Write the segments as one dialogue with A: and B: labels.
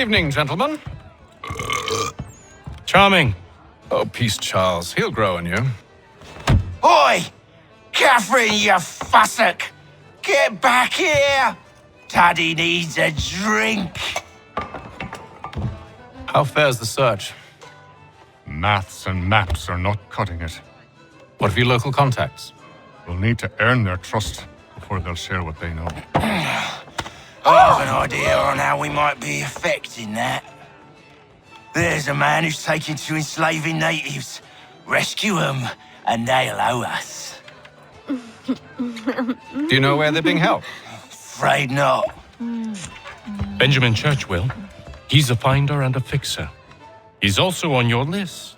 A: evening, gentlemen.
B: Charming.
A: Oh, peace, Charles. He'll grow on you.
C: Oi! Catherine, you fussock! Get back here! Taddy needs a drink.
A: How fares the search?
D: Maths and maps are not cutting it.
A: What of your local contacts?
D: We'll need to earn their trust before they'll share what they know.
C: I have an idea on how we might be affecting that. There's a man who's taken to enslaving natives. Rescue them, and they'll owe us.
A: Do you know where they're being held?
C: Afraid not.
B: Benjamin Churchwill. He's a finder and a fixer. He's also on your list.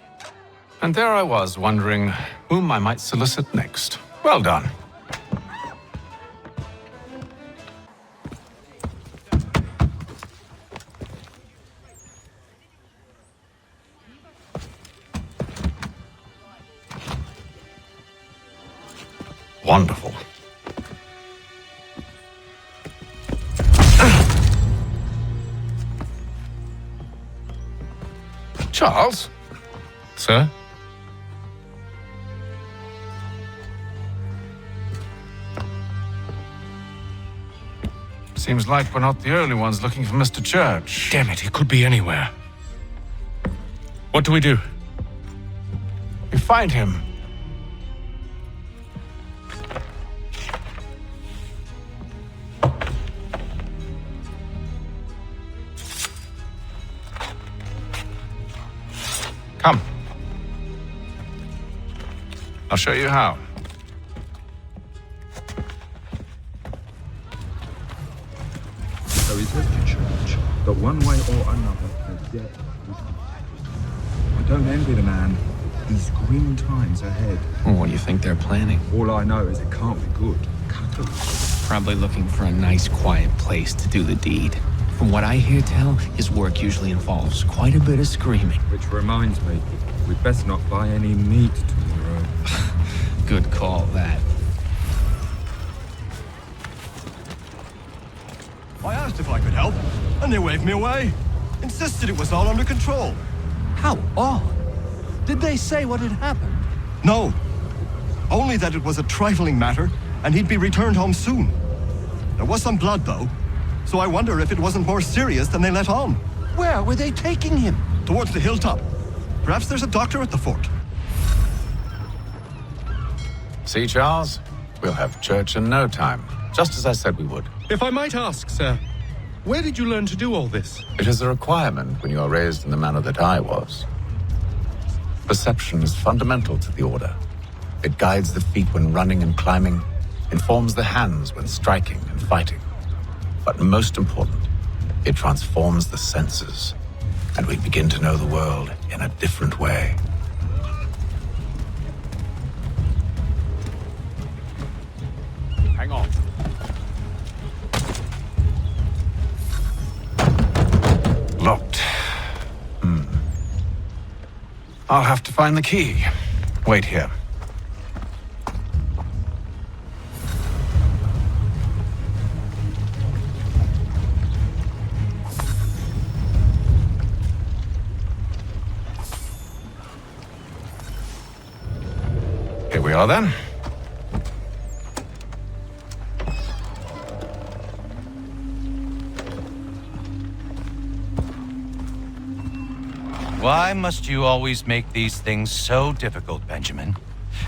A: And there I was, wondering whom I might solicit next. Well done. Wonderful. Charles?
B: Sir?
A: Seems like we're not the only ones looking for Mr. Church.
B: Damn it, he could be anywhere. What do we do?
A: We find him. Come. I'll show you how.
E: So he says to church that one way or another the debt was I don't envy the man. These grim times ahead.
F: Well, what do you think they're planning?
E: All I know is it can't be good.
F: Probably looking for a nice, quiet place to do the deed. From what I hear tell, his work usually involves quite a bit of screaming.
E: Which reminds me, we'd best not buy any meat tomorrow.
F: Good call, that.
G: I asked if I could help, and they waved me away. Insisted it was all under control.
H: How odd. Did they say what had happened?
G: No. Only that it was a trifling matter, and he'd be returned home soon. There was some blood, though, so I wonder if it wasn't more serious than they let on.
H: Where were they taking him?
G: Towards the hilltop. Perhaps there's a doctor at the fort.
A: See, Charles? We'll have church in no time, just as I said we would.
B: If I might ask, sir, where did you learn to do all this?
A: It is a requirement when you are raised in the manner that I was. Perception is fundamental to the order. It guides the feet when running and climbing, informs the hands when striking and fighting. But most important, it transforms the senses, and we begin to know the world in a different way. Hang on. Locked. I'll have to find the key. Wait here. Here we are then.
C: Why must you always make these things so difficult, Benjamin?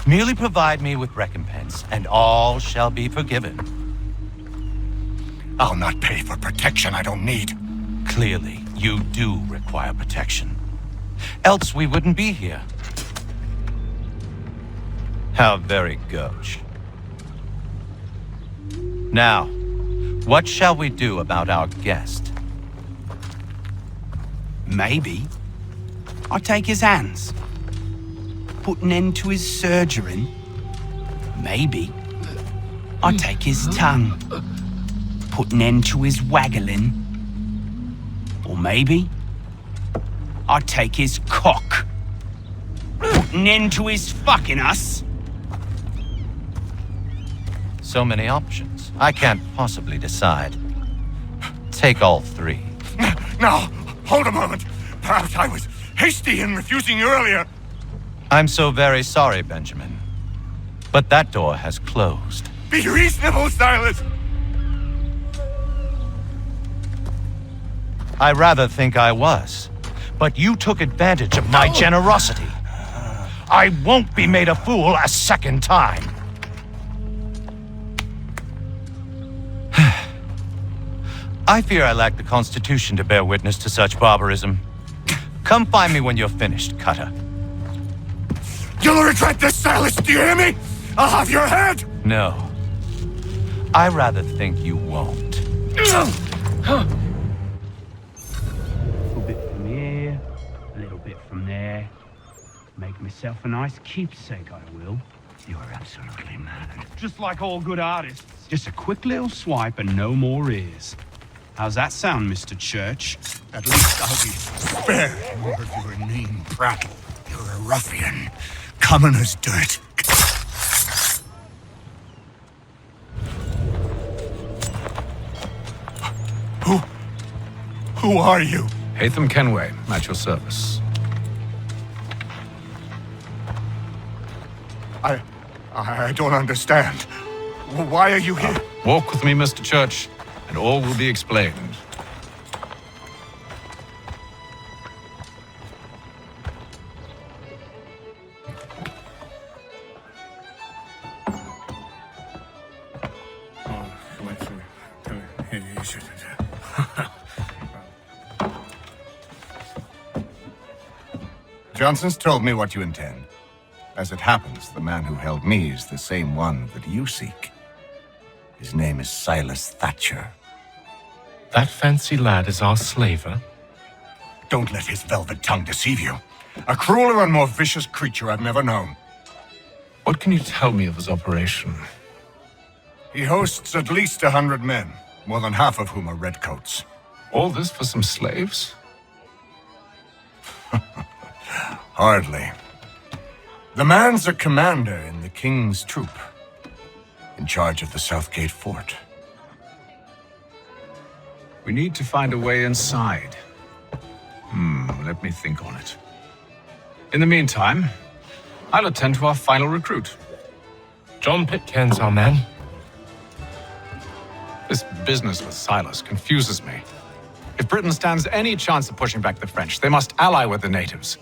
C: Merely provide me with recompense, and all shall be forgiven.
D: I'll not pay for protection I don't need.
C: Clearly, you do require protection. Else we wouldn't be here. How very gauche. Now, what shall we do about our guest?
I: Maybe I'll take his hands. Put an end to his surgering. Maybe I'll take his tongue. Put an end to his waggling. Or maybe I'll take his cock. Put an end to his fucking us.
C: So many options. I can't possibly decide. Take all three.
D: No! Hold a moment. Perhaps I was hasty in refusing you earlier.
C: I'm so very sorry, Benjamin. But that door has closed.
D: Be reasonable, Silas.
C: I rather think I was. But you took advantage of my generosity. I won't be made a fool a second time. I fear I lack the constitution to bear witness to such barbarism. Come find me when you're finished, Cutter.
D: You'll regret this, Silas, do you hear me? I'll have your head!
C: No. I rather think you won't.
I: A little bit from here, a little bit from there. Make myself a nice keepsake, I will. You're absolutely mad. Just like all good artists. Just a quick little swipe and no more ears. How's that sound, Mr. Church?
D: At least I'll be spared more of your mean prattle. You're a ruffian, common as dirt. Who are you?
A: Haytham Kenway, at your service.
D: I don't understand. Why are you here?
A: Walk with me, Mr. Church, and all will be explained.
D: Johnson's told me what you intend. As it happens, the man who held me is the same one that you seek. His name is Silas Thatcher.
B: That fancy lad is our slaver?
D: Don't let his velvet tongue deceive you. A crueler and more vicious creature I've never known.
A: What can you tell me of his operation?
D: He hosts at least 100 men, more than half of whom are redcoats.
A: All this for some slaves?
D: Hardly. The man's a commander in the King's troop, in charge of the Southgate Fort.
A: We need to find a way inside. Let me think on it. In the meantime, I'll attend to our final recruit.
B: John Pitcairn's our man.
A: This business with Silas confuses me. If Britain stands any chance of pushing back the French, they must ally with the natives,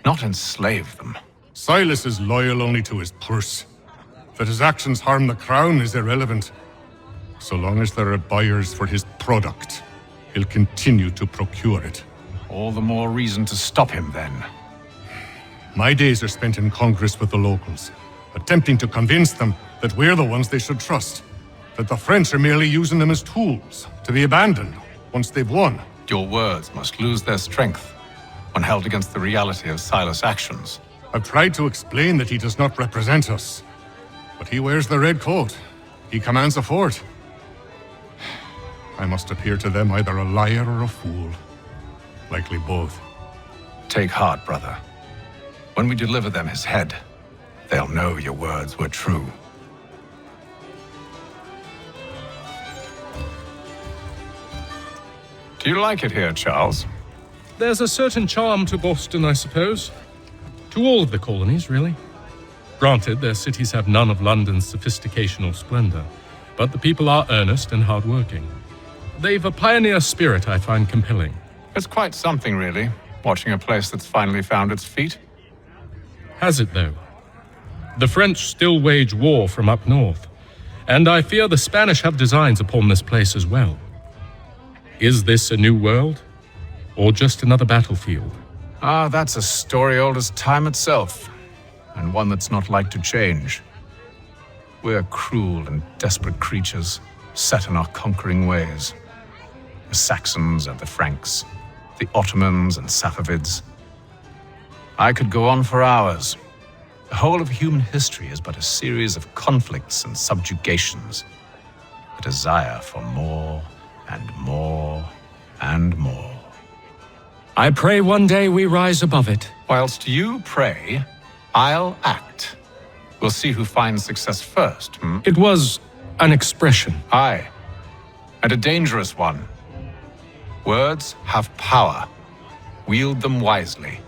A: not enslave them.
D: Silas is loyal only to his purse. That his actions harm the crown is irrelevant. So long as there are buyers for his product, he'll continue to procure it.
A: All the more reason to stop him, then.
D: My days are spent in Congress with the locals, attempting to convince them that we're the ones they should trust, that the French are merely using them as tools, to be abandoned once they've won.
A: Your words must lose their strength when held against the reality of Silas' actions.
D: I've tried to explain that he does not represent us, but he wears the red coat. He commands a fort. I must appear to them either a liar or a fool. Likely both.
A: Take heart, brother. When we deliver them his head, they'll know your words were true. Do you like it here, Charles?
B: There's a certain charm to Boston, I suppose. To all of the colonies, really. Granted, their cities have none of London's sophistication or splendor, but the people are earnest and hardworking. They've a pioneer spirit I find compelling.
A: It's quite something, really, watching a place that's finally found its feet.
B: Has it, though? The French still wage war from up north, and I fear the Spanish have designs upon this place as well. Is this a new world, or just another battlefield?
A: Ah, that's a story old as time itself, and one that's not like to change. We're cruel and desperate creatures, set in our conquering ways. The Saxons and the Franks, the Ottomans and Safavids. I could go on for hours. The whole of human history is but a series of conflicts and subjugations. A desire for more and more and more.
B: I pray one day we rise above it.
A: Whilst you pray, I'll act. We'll see who finds success first,
B: It was an expression.
A: Aye, and a dangerous one. Words have power. Wield them wisely.